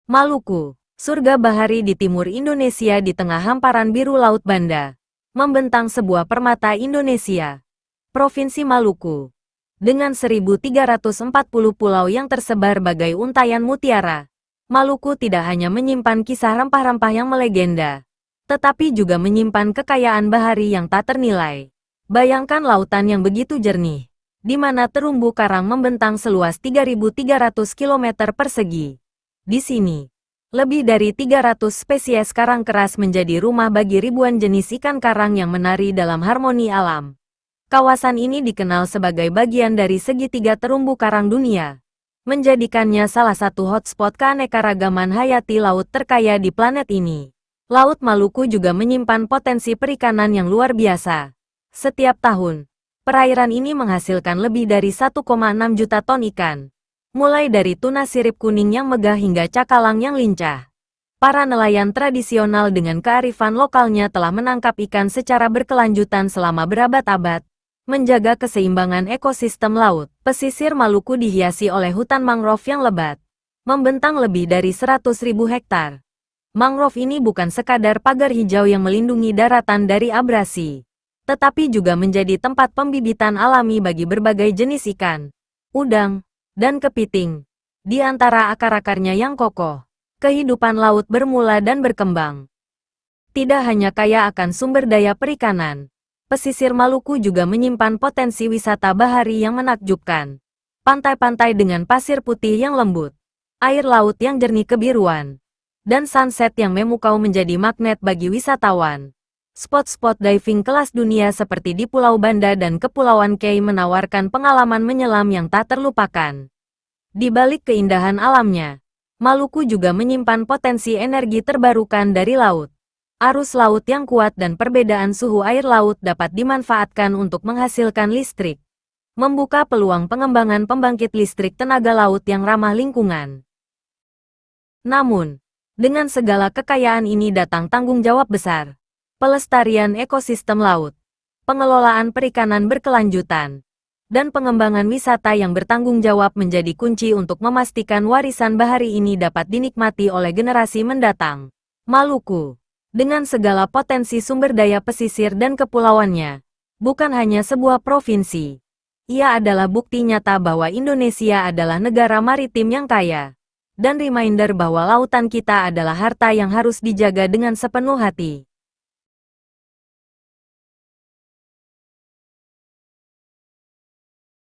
Maluku, surga bahari di timur Indonesia di tengah hamparan biru Laut Banda, membentang sebuah permata Indonesia. Provinsi Maluku, dengan 1.340 pulau yang tersebar bagai untayan mutiara, Maluku tidak hanya menyimpan kisah rempah-rempah yang melegenda, tetapi juga menyimpan kekayaan bahari yang tak ternilai. Bayangkan lautan yang begitu jernih, di mana terumbu karang membentang seluas 3.300 km persegi. Di sini, lebih dari 300 spesies karang keras menjadi rumah bagi ribuan jenis ikan karang yang menari dalam harmoni alam. Kawasan ini dikenal sebagai bagian dari segitiga terumbu karang dunia, menjadikannya salah satu hotspot keanekaragaman hayati laut terkaya di planet ini. Laut Maluku juga menyimpan potensi perikanan yang luar biasa. Setiap tahun, perairan ini menghasilkan lebih dari 1,6 juta ton ikan. Mulai dari tuna sirip kuning yang megah hingga cakalang yang lincah. Para nelayan tradisional dengan kearifan lokalnya telah menangkap ikan secara berkelanjutan selama berabad-abad, menjaga keseimbangan ekosistem laut. Pesisir Maluku dihiasi oleh hutan mangrove yang lebat, membentang lebih dari 100.000 hektar. Mangrove ini bukan sekadar pagar hijau yang melindungi daratan dari abrasi, tetapi juga menjadi tempat pembibitan alami bagi berbagai jenis ikan, udang, dan kepiting. Di antara akar-akarnya yang kokoh, kehidupan laut bermula dan berkembang. Tidak hanya kaya akan sumber daya perikanan, pesisir Maluku juga menyimpan potensi wisata bahari yang menakjubkan. Pantai-pantai dengan pasir putih yang lembut, air laut yang jernih kebiruan, dan sunset yang memukau menjadi magnet bagi wisatawan. Spot-spot diving kelas dunia seperti di Pulau Banda dan Kepulauan Kei menawarkan pengalaman menyelam yang tak terlupakan. Di balik keindahan alamnya, Maluku juga menyimpan potensi energi terbarukan dari laut. Arus laut yang kuat dan perbedaan suhu air laut dapat dimanfaatkan untuk menghasilkan listrik, membuka peluang pengembangan pembangkit listrik tenaga laut yang ramah lingkungan. Namun, dengan segala kekayaan ini datang tanggung jawab besar. Pelestarian ekosistem laut, pengelolaan perikanan berkelanjutan, dan pengembangan wisata yang bertanggung jawab menjadi kunci untuk memastikan warisan bahari ini dapat dinikmati oleh generasi mendatang. Maluku, dengan segala potensi sumber daya pesisir dan kepulauannya, bukan hanya sebuah provinsi. Ia adalah bukti nyata bahwa Indonesia adalah negara maritim yang kaya, dan reminder bahwa lautan kita adalah harta yang harus dijaga dengan sepenuh hati.